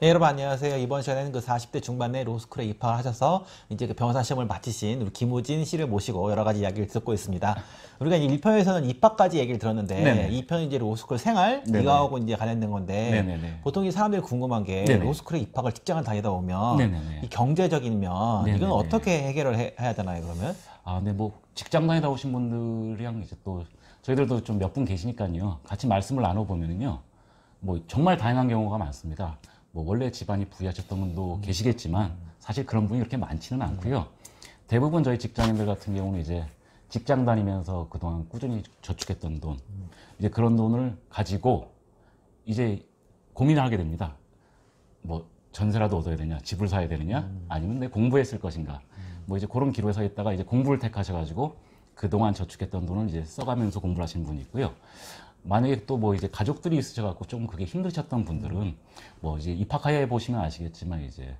네, 여러분 안녕하세요. 이번 시간에는 그 40대 중반에 로스쿨에 입학을 하셔서 이제 그 변호사 시험을 마치신 우리 김우진 씨를 모시고 여러 가지 이야기를 듣고 있습니다. 우리가 이제 1편에서는 입학까지 얘기를 들었는데 네네. 2편은 이제 로스쿨 생활 네네. 이거하고 이제 관련된 건데 네네네. 보통 이 사람들이 궁금한 게 네네. 로스쿨에 입학을 직장을 다니다 보면 네네네. 이 경제적인 면 네네네. 이건 어떻게 해결을 해야 되나요, 그러면? 아, 네, 뭐 직장 다니다 오신 분들이랑 이제 또 저희들도 좀 몇 분 계시니까요. 같이 말씀을 나눠보면은요. 뭐 정말 다양한 경우가 많습니다. 뭐 원래 집안이 부유하셨던 분도 계시겠지만 사실 그런 분이 그렇게 많지는 않고요. 대부분 저희 직장인들 같은 경우는 이제 직장 다니면서 그동안 꾸준히 저축했던 돈, 이제 그런 돈을 가지고 이제 고민을 하게 됩니다. 뭐 전세라도 얻어야 되냐, 집을 사야 되느냐, 아니면 내 공부했을 것인가. 뭐 이제 그런 기로에 서 있다가 이제 공부를 택하셔가지고 그동안 저축했던 돈을 이제 써가면서 공부를 하시는 분이 있고요. 만약에 또 뭐 이제 가족들이 있으셔갖고 조금 그게 힘드셨던 분들은 뭐 이제 입학해 보시면 아시겠지만 이제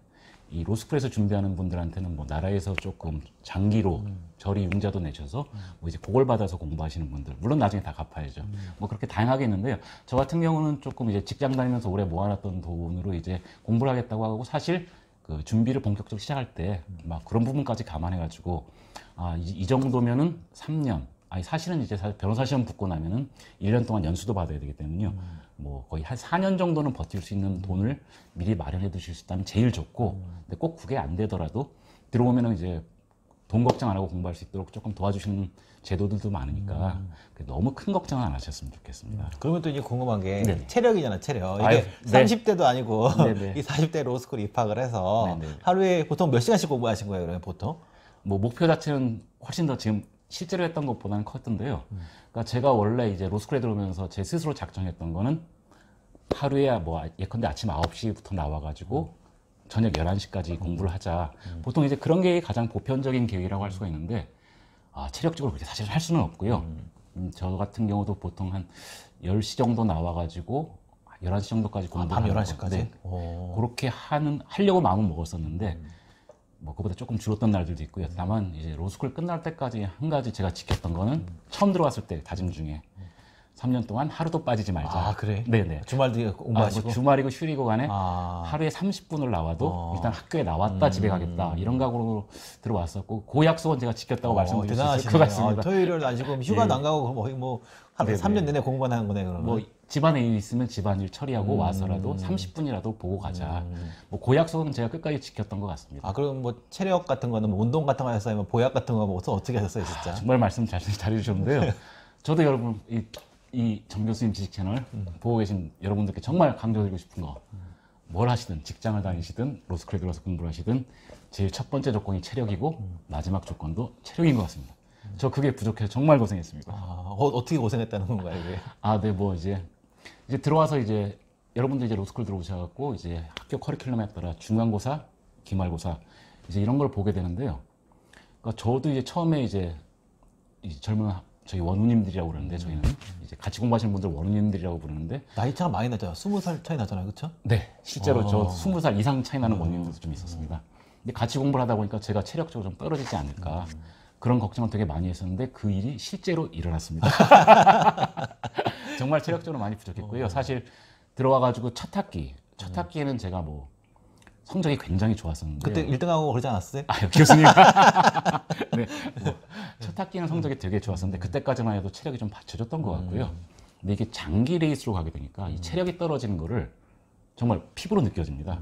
이 로스쿨에서 준비하는 분들한테는 뭐 나라에서 조금 장기로 저리 융자도 내셔서 뭐 이제 그걸 받아서 공부하시는 분들, 물론 나중에 다 갚아야죠. 뭐 그렇게 다양하게 있는데요. 저 같은 경우는 조금 이제 직장 다니면서 오래 모아놨던 돈으로 이제 공부를 하겠다고 하고, 사실 그 준비를 본격적으로 시작할 때 막 그런 부분까지 감안해가지고 아, 이 정도면은 3년, 아니 사실은 이제 변호사 시험 붙고 나면은 1년 동안 연수도 받아야 되기 때문에요. 뭐 거의 한 4년 정도는 버틸 수 있는 돈을 미리 마련해 두실 수 있다면 제일 좋고, 근데 꼭 그게 안 되더라도 들어오면은 이제 돈 걱정 안 하고 공부할 수 있도록 조금 도와주시는 제도들도 많으니까 너무 큰 걱정은 안 하셨으면 좋겠습니다. 그러면 또 이제 궁금한 게 네네. 체력이잖아, 체력. 이게 아유, 네. 30대도 아니고 네네. 이 40대 로스쿨 입학을 해서 네네. 하루에 보통 몇 시간씩 공부하신 거예요, 그러면 보통? 뭐 목표 자체는 훨씬 더 지금 실제로 했던 것보다는 컸던데요. 그러니까 제가 원래 이제 로스쿨에 들어오면서 제 스스로 작정했던 거는 하루에 뭐 예컨대 아침 9시부터 나와가지고 저녁 11시까지 공부를 하자. 보통 이제 그런 게 가장 보편적인 계획이라고 할 수가 있는데, 아, 체력적으로 그렇게 사실 할 수는 없고요. 저 같은 경우도 보통 한 10시 정도 나와가지고 11시 정도까지 공부를 밤 하는 11시까지? 네. 그렇게 하려고 마음은 먹었었는데, 뭐 그보다 조금 줄었던 날들도 있고요. 다만 이제 로스쿨 끝날 때까지 한 가지 제가 지켰던 거는 처음 들어왔을 때 다짐 중에 3년 동안 하루도 빠지지 말자. 아, 그래? 네네. 주말도 공부하시고? 뭐 주말이고 휴일이고 간에 아. 하루에 30분을 나와도 일단 학교에 나왔다 집에 가겠다, 이런 각오로 들어왔었고, 그 약속은 제가 지켰다고 말씀드릴 수 있을 것 같습니다. 토요일을 안 쉬고 휴가도 예. 안 가고 거의 뭐 하루 네네. 3년 내내 공부만 하는 거네, 그러면. 뭐 집안에 일 있으면 집안일 처리하고 와서라도 30분이라도 보고 가자. 뭐 그 약속은 제가 끝까지 지켰던 것 같습니다. 아, 그럼 뭐 체력 같은 거는 뭐 운동 같은 거 하셨어요? 아니면 보약 같은 거 뭐 어떻게 하셨어요, 진짜? 정말 말씀 잘해주셨는데요. 저도 여러분 이 정 교수님 지식 채널 보고 계신 여러분들께 정말 강조드리고 싶은 거, 뭘 하시든 직장을 다니시든 로스쿨에 들어서 공부를 하시든 제일 첫 번째 조건이 체력이고 마지막 조건도 체력인 것 같습니다. 저 그게 부족해서 정말 고생했습니다. 아, 어떻게 고생했다는 건가요, 이게? 아, 네, 뭐 이제 들어와서 이제 여러분들 이제 로스쿨 들어오셔갖고 이제 학교 커리큘럼에 따라 중간고사, 기말고사 이제 이런 걸 보게 되는데요. 그러니까 저도 이제 처음에 이제 젊은 저희 원우님들이라고 그러는데, 저희는 이제 같이 공부하시는 분들 원우님들이라고 부르는데, 나이 차가 많이 나잖아. 20살 차이 나잖아요, 그쵸? 네, 실제로 저 20살 이상 차이 나는 원우님들도 좀 있었습니다. 근데 같이 공부를 하다 보니까 제가 체력적으로 좀 떨어지지 않을까, 그런 걱정을 되게 많이 했었는데 그 일이 실제로 일어났습니다. 정말 체력적으로 많이 부족했고요. 사실 들어와가지고 첫 학기에는 제가 뭐 성적이 굉장히 좋았었는데, 그때 1등하고 그러지 않았어요? 아, 교수님. 네, 첫 학기는 성적이 되게 좋았었는데 그때까지만 해도 체력이 좀 받쳐줬던 것 같고요. 근데 이게 장기 레이스로 가게 되니까 이 체력이 떨어지는 거를 정말 피부로 느껴집니다.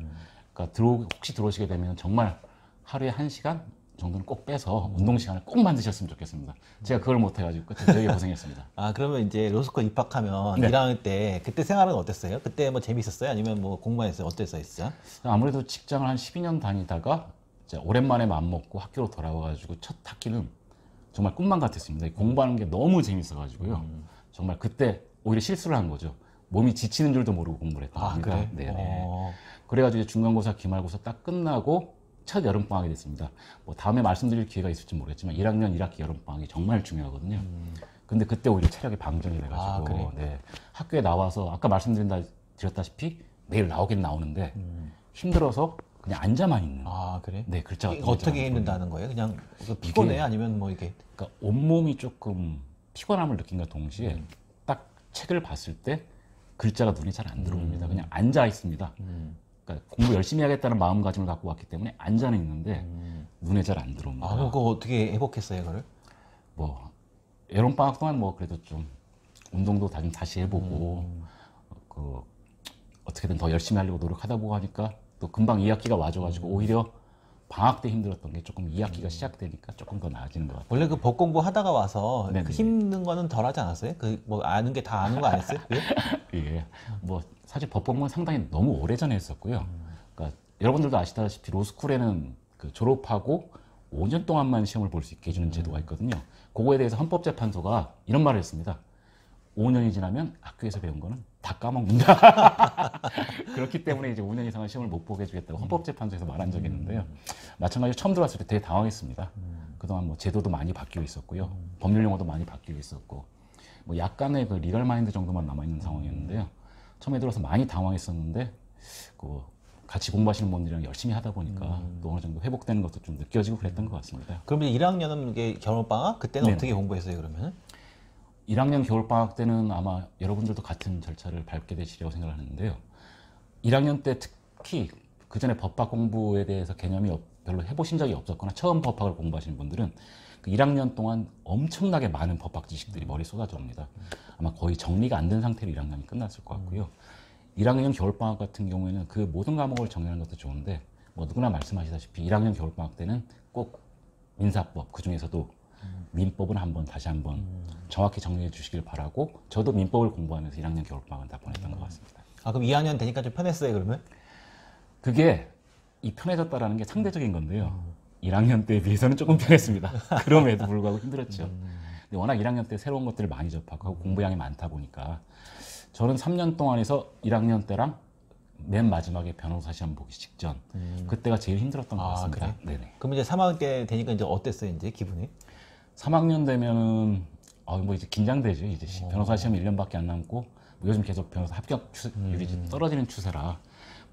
그러니까 혹시 들어오시게 되면 정말 하루에 1시간 정도는 꼭 빼서 운동 시간을 꼭 만드셨으면 좋겠습니다. 제가 그걸 못 해가지고 그때 되게 고생했습니다. 아, 그러면 이제 로스쿨 입학하면 네. 1학년 때 그때 생활은 어땠어요? 그때 뭐 재밌었어요? 아니면 뭐 공부만 했어요? 어땠어요, 진짜? 아무래도 직장을 한 12년 다니다가 이제 오랜만에 마음먹고 학교로 돌아와가지고 첫 학기는 정말 꿈만 같았습니다. 공부하는 게 너무 재밌어가지고요. 정말 그때 오히려 실수를 한 거죠. 몸이 지치는 줄도 모르고 공부를 했던 겁니다. 그래? 네네. 그래가지고 이제 중간고사, 기말고사 딱 끝나고 첫 여름방학이 됐습니다. 뭐 다음에 말씀드릴 기회가 있을지 모르겠지만 1학년 1학기 여름방학이 정말 중요하거든요. 근데 그때 오히려 체력이 방전이 돼가지고 그래? 네, 학교에 나와서 아까 말씀드렸다시피 매일 나오긴 나오는데 힘들어서 그냥 앉아만 있는. 아, 그래? 네, 글자가 이게 어떻게 있는다는 거예요? 그냥 피곤해? 아니면 뭐 이게? 그러니까 온몸이 조금 피곤함을 느낀과 동시에 딱 책을 봤을 때 글자가 눈에 잘 안 들어옵니다. 그냥 앉아 있습니다. 그러니까 공부 열심히 하겠다는 마음가짐을 갖고 왔기 때문에 안전은 있는데 눈에 잘 안 들어옵니다. 아, 그거 어떻게 회복했어요, 이거를? 뭐 여름 방학 동안 뭐 그래도 좀 운동도 다시 해보고 그 어떻게든 더 열심히 하려고 노력하다 보고 하니까 또 금방 2학기가 와줘가지고 오히려 방학 때 힘들었던 게 조금 2학기가 시작되니까 조금 더 나아지는 것 같아요. 원래 그 법 공부 하다가 와서 네네. 그 힘든 거는 덜 하지 않았어요? 그 뭐 아는 게 다 아는 거 아니었어요? 그게? 예, 뭐 사실 법 공부는 상당히 너무 오래전에 했었고요. 그러니까 여러분들도 아시다시피 로스쿨에는 그 졸업하고 5년 동안만 시험을 볼 수 있게 해주는 제도가 있거든요. 그거에 대해서 헌법재판소가 이런 말을 했습니다. 5년이 지나면 학교에서 배운 거는 다 까먹는다. 그렇기 때문에 이제 5년 이상은 시험을 못 보게 해주겠다고 헌법재판소에서 말한 적이 있는데요. 마찬가지로 처음 들어왔을 때 되게 당황했습니다. 그동안 뭐 제도도 많이 바뀌고 있었고요. 법률 용어도 많이 바뀌고 있었고, 뭐 약간의 그 리걸 마인드 정도만 남아있는 상황이었는데요. 처음에 들어서 많이 당황했었는데, 그 같이 공부하시는 분들이랑 열심히 하다 보니까 또 어느 정도 회복되는 것도 좀 느껴지고 그랬던 것 같습니다. 그러면 1학년은 이게 겨울방학? 그때는 네네. 어떻게 공부했어요, 그러면? 1학년 겨울방학 때는 아마 여러분들도 같은 절차를 밟게 되시리라고 생각을 하는데요. 1학년 때 특히 그 전에 법학 공부에 대해서 개념이 별로 해보신 적이 없었거나 처음 법학을 공부하시는 분들은 그 1학년 동안 엄청나게 많은 법학 지식들이 머리에 쏟아져 옵니다. 아마 거의 정리가 안 된 상태로 1학년이 끝났을 것 같고요. 1학년 겨울방학 같은 경우에는 그 모든 과목을 정리하는 것도 좋은데 뭐 누구나 말씀하시다시피 1학년 겨울방학 때는 꼭 민사법, 그 중에서도 민법은 다시 한번 정확히 정리해 주시길 바라고 저도 민법을 공부하면서 1학년 겨울방학을 다 보냈던 것 같습니다. 아, 그럼 2학년 되니까 좀 편했어요, 그러면? 그게 이 편해졌다라는 게 상대적인 건데요. 1학년 때에 비해서는 조금 편했습니다. 그럼에도 불구하고 힘들었죠. 근데 워낙 1학년 때 새로운 것들을 많이 접하고 공부량이 많다 보니까 저는 3년 동안에서 1학년 때랑 맨 마지막에 변호사 시험 보기 직전 그때가 제일 힘들었던 것 아, 같습니다. 그래? 네네. 그럼 이제 3학년 때 되니까 이제 어땠어요, 이제 기분이? 3학년 되면은 뭐 이제 긴장되죠. 이제 변호사 시험 1년밖에 안 남고 뭐 요즘 계속 변호사 합격률이 떨어지는 추세라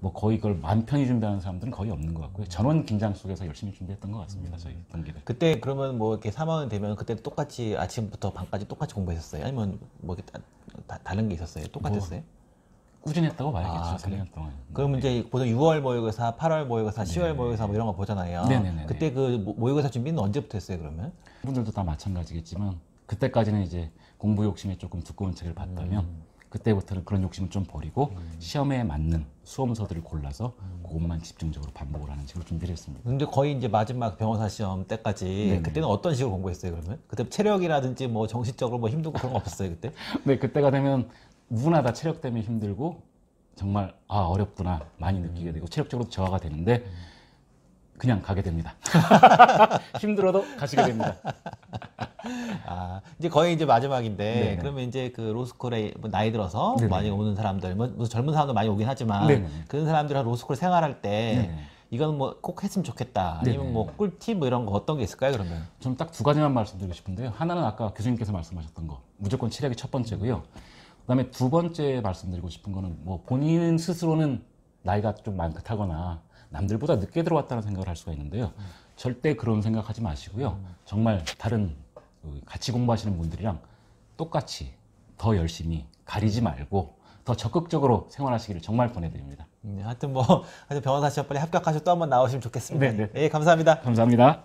뭐 거의 그걸 맘 편히 준비하는 사람들은 거의 없는 것 같고요. 전원 긴장 속에서 열심히 준비했던 것 같습니다. 저희 동기들. 그때 그러면 뭐 이렇게 3학년 되면 그때 똑같이 아침부터 밤까지 똑같이 공부했었어요? 아니면 뭐 이렇게 다른 게 있었어요? 똑같았어요? 꾸준했다고 봐야겠죠. 아, 3년 동안. 그러면 이제 보통 6월 모의고사, 8월 모의고사, 10월 모의고사 뭐 이런 거 보잖아요. 네네네네. 그때 그 모의고사 준비는 언제부터 했어요, 그러면? 분들도 다 마찬가지겠지만 그때까지는 이제 공부 욕심에 조금 두꺼운 책을 봤다면 그때부터는 그런 욕심을 좀 버리고 시험에 맞는 수험서들을 골라서 그것만 집중적으로 반복을 하는 식으로 준비를 했습니다. 근데 거의 이제 마지막 변호사 시험 때까지 네네. 그때는 어떤 식으로 공부했어요, 그러면? 그때 체력이라든지 뭐 정신적으로 뭐 힘들고 그런 거 없었어요, 그때? 네, 그때가 되면 누구나 다 체력 때문에 힘들고 정말 어렵구나 많이 느끼게 되고 체력적으로 저하가 되는데 그냥 가게 됩니다. 힘들어도 가시게 됩니다. 아, 이제 거의 이제 마지막인데, 네네. 그러면 이제 그 로스쿨에 뭐 나이 들어서 네네. 많이 오는 사람들, 뭐 젊은 사람도 많이 오긴 하지만, 네네. 그런 사람들이 로스쿨 생활할 때, 네네. 이건 뭐 꼭 했으면 좋겠다. 아니면 네네. 뭐 꿀팁 뭐 이런 거 어떤 게 있을까요, 그러면? 저는 딱 두 가지만 말씀드리고 싶은데요. 하나는 아까 교수님께서 말씀하셨던 거, 무조건 체력이 첫 번째고요. 그다음에 두 번째 말씀드리고 싶은 거는 뭐 본인 스스로는 나이가 좀 많다거나 남들보다 늦게 들어왔다는 생각을 할 수가 있는데요. 절대 그런 생각하지 마시고요. 정말 다른 같이 공부하시는 분들이랑 똑같이 더 열심히 가리지 말고 더 적극적으로 생활하시기를 정말 권해드립니다. 하여튼 뭐, 하여튼 변호사 시험 빨리 합격하셔서 또 한번 나오시면 좋겠습니다. 네네. 예, 감사합니다. 감사합니다.